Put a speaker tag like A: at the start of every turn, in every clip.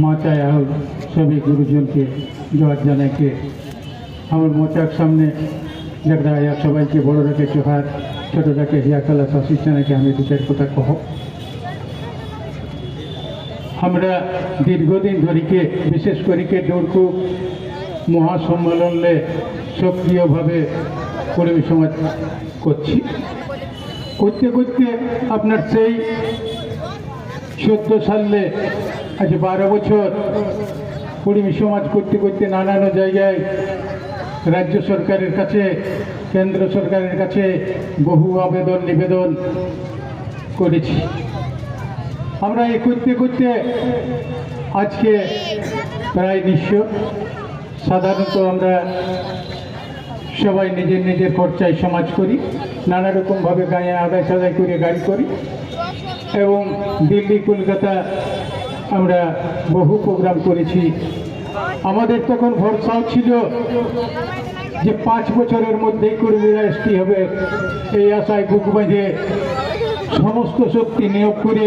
A: মাচায় আহ সবই গুরুজনকে জোয়ার জানাইকে আমার মোচার সামনে দেখা সবাইকে বড়রাকে জোহার ছোটটাকে হিয়াকালা শাশিস জানাকে আমি দু চার কথা কহ। আমরা দীর্ঘদিন ধরিকে বিশেষ করিকে দৌড়কু মহাসম্মেলনে সক্রিয়ভাবে কর্মী সমাজ করছি। করতে করতে আপনার সেই 14 সালে আজ 12 বছর কর্মী সমাজ করতে করতে নানান জায়গায় রাজ্য সরকারের কাছে কেন্দ্র সরকারের কাছে বহু আবেদন নিবেদন করেছি। আমরা এই করতে করতে আজকে প্রায় নিঃস্ব। সাধারণত আমরা সবাই নিজের নিজের খরচায় সমাজ করি, নানা রকমভাবে গায়ে আদায় সাদায় করে গাড়ি করি এবং দিল্লি কলকাতা আমরা বহু প্রোগ্রাম করেছি। আমাদের তখন ভরসাও ছিল যে 5 বছরের মধ্যেই কর্মীরা এসটি হবে, এই আশায় বুক বাঁধে সমস্ত শক্তি নিয়োগ করে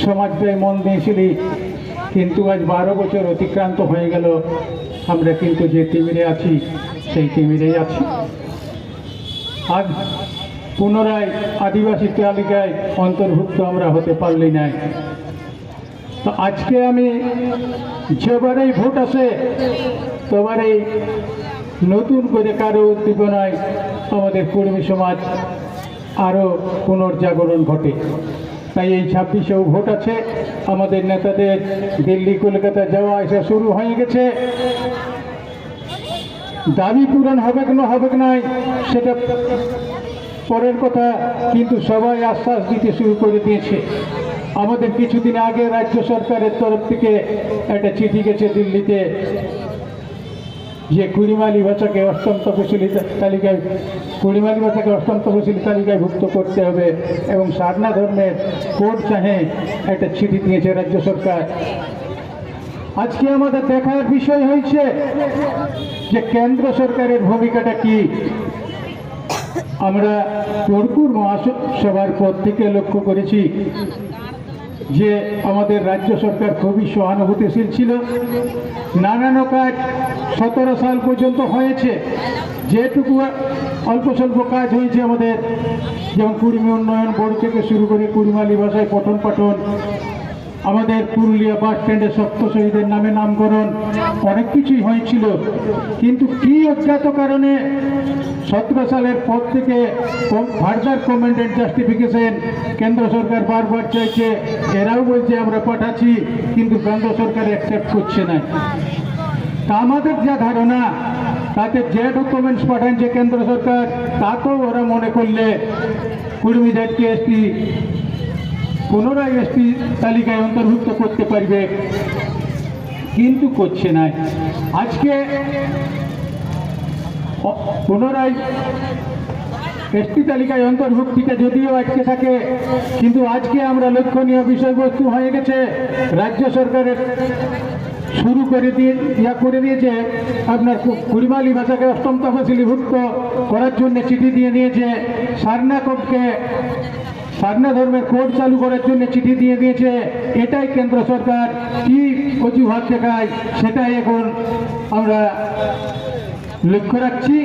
A: সমাজটায় মন দিয়েছিলি। কিন্তু আজ 12 বছর অতিক্রান্ত হয়ে গেল, আমরা কিন্তু যে তিমিরে আছি সেই তিমিরেই আছি। আজ পুনরায় আদিবাসী তালিকায় অন্তর্ভুক্ত আমরা হতে পারলি না। তো আজকে আমি যেবারেই ভোট আসে তবারেই নতুন করে কারো উদ্দীপনায় আমাদের কর্মী সমাজ আরও পুনর্জাগরণ ঘটে। তাই এই 26এও ভোট আছে। আমাদের নেতাদের দিল্লি কলকাতা যাওয়া আসা শুরু হয়ে গেছে। দাবি পূরণ হবে কি না হবে নাই সেটা পরের কথা, কিন্তু সবাই আশ্বাস দিতে শুরু করে দিয়েছে। আমাদের কিছুদিন আগে রাজ্য সরকারের তরফ থেকে একটা চিঠি গেছে দিল্লিতে যে কুড়িমালি ভাষাকে অষ্টম তফসিলি তালিকায় তালিকাভুক্ত করতে হবে এবং সারনা ধর্মের কোড চাহে একটা চিঠি দিয়েছে রাজ্য সরকার। আজকে আমাদের দেখার বিষয় হয়েছে যে কেন্দ্র সরকারের ভূমিকাটা কি। আমরা তোড়পুর মহাসভার পর থেকে লক্ষ্য করেছি যে আমাদের রাজ্য সরকার খুবই সহানুভূতিশীল ছিল। নানান কাজ 17 সাল পর্যন্ত হয়েছে। যেটুকু অল্প স্বল্প কাজ হয়েছে আমাদের, যেমন কুড়িমি উন্নয়ন বোর্ড থেকে শুরু করে কুড়িমালি ভাষায় পঠন পাঠন, আমাদের পুরুলিয়া বাস স্ট্যান্ডে সপ্ত শহীদের নামে নামকরণ, অনেক কিছুই হয়েছিল। কিন্তু কি অজ্ঞাত কারণে 17 সালের পর থেকে ফার্দার কমেন্ট এন্ড জাস্টিফিকেশন কেন্দ্র সরকার বারবার চাইছে, এরাও বলছে আমরা পাঠাচ্ছি, কিন্তু কেন্দ্র সরকার অ্যাকসেপ্ট করছে না। তা আমাদের যা ধারণা তাতে যে ডকুমেন্টস পাঠাচ্ছে কেন্দ্র সরকার তাতেও ওরা মনে করলে কর্মীদেরকে এসটি পুনরায় এসটি তালিকায় অন্তর্ভুক্ত করতে পারবে, কিন্তু করছে না। আজকে পুনরায় এসটি তালিকায় অন্তর্ভুক্তিটা যদিও আটকে থাকে, কিন্তু আজকে আমরা লক্ষণীয় বিষয়বস্তু হয়ে গেছে রাজ্য সরকারের শুরু করে দিয়েছে আপনার কুড়িমালি ভাষাকে অষ্টম তফসিলিভুক্ত করার জন্য চিঠি দিয়ে দিয়েছে। সারনা ধর্মের কোড চালু করার জন্য চিঠি দিয়ে দিয়েছে। এটাই কেন্দ্র সরকার কি অজুহাত দেখায় সেটাই এখন আমরা লক্ষ্য রাখছি।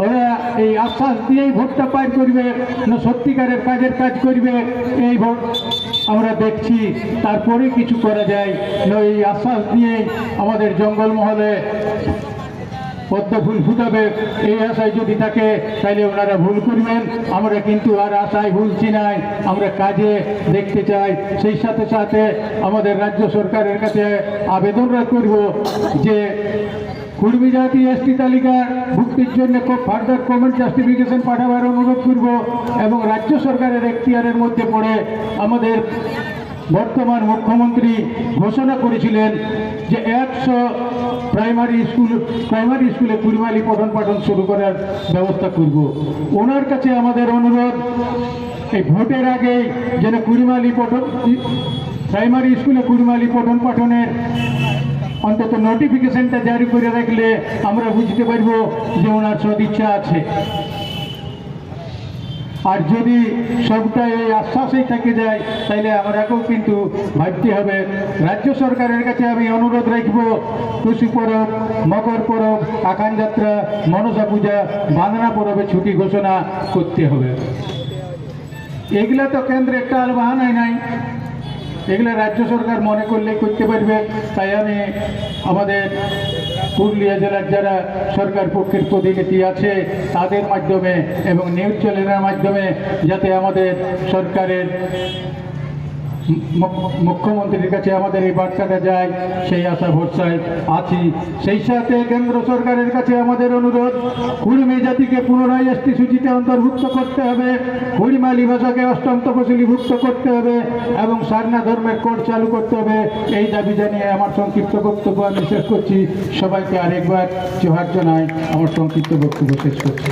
A: ওরা এই আশ্বাস দিয়েই ভোটটা পার করবে না সত্যিকারের কাজের কাজ করবে, এই ভোট আমরা দেখছি। তারপরে কিছু করা যায় না, এই আশ্বাস দিয়েই আমাদের জঙ্গলমহলে পদ্ম ফুল ফুটাবে এই আশায় যদি থাকে তাহলে ওনারা ভুল করবেন। আমরা কিন্তু আর আশায় ভুলছি নাই, আমরা কাজে দেখতে চাই। সেই সাথে সাথে আমাদের রাজ্য সরকারের কাছে আবেদন করব যে কুড়মি জাতি এসটি তালিকার ভুক্তির জন্য খুব ফার্দার কমেন্ট জাস্টিফিকেশন পাঠাবার অনুরোধ করব এবং রাজ্য সরকারের এখতিয়ারের মধ্যে পড়ে আমাদের বর্তমান মুখ্যমন্ত্রী ঘোষণা করেছিলেন যে 100 প্রাইমারি স্কুলে কুড়িমালি পঠন পাঠন শুরু করার ব্যবস্থা করব। ওনার কাছে আমাদের অনুরোধ এই ভোটের আগে যেন প্রাইমারি স্কুলে কুড়িমালি পঠন পাঠনের অন্তত নোটিফিকেশনটা জারি করে রাখলে আমরা বুঝতে পারবো যে ওনার সদিচ্ছা আছে। আর যদি সবটাই এই আশ্বাসেই থেকে যায় তাইলে আমাদেরকেও কিন্তু ভাবতে হবে। রাজ্য সরকারের কাছে আমি অনুরোধ রাখব, টুসু পরব, মকর পরব, আখান যাত্রা, মনসা পূজা, বাঁধনা পরবে ছুটি ঘোষণা করতে হবে। এগুলা তো কেন্দ্রের টাল বাহানাই নাই, এগুলো রাজ্য সরকার মনে করলেই করতে পারবে। তাই আমি আমাদের পুরুলিয়া জেলার যারা সরকার পক্ষের প্রতিনিধি আছে তাদের মাধ্যমে এবং নিউজ চ্যানেলের মাধ্যমে যাতে আমাদের সরকারের মুখ্যমন্ত্রীর কাছে আমাদের এই বার্তাটা যায় সেই আশা ভরসায় আছি। সেই সাথে কেন্দ্র সরকারের কাছে আমাদের অনুরোধ, কুড়মি জাতিকে পুনরায় এসটি সূচিতে অন্তর্ভুক্ত করতে হবে, কুড়মালি ভাষাকে অষ্টম তফসিলিভুক্ত করতে হবে এবং সারনা ধর্মের কোড চালু করতে হবে। এই দাবি জানিয়ে আমার সংক্ষিপ্ত বক্তব্য আমি শেষ করছি। সবাইকে আরেকবার জোহার জানাই, আমার সংক্ষিপ্ত বক্তব্য শেষ করছি।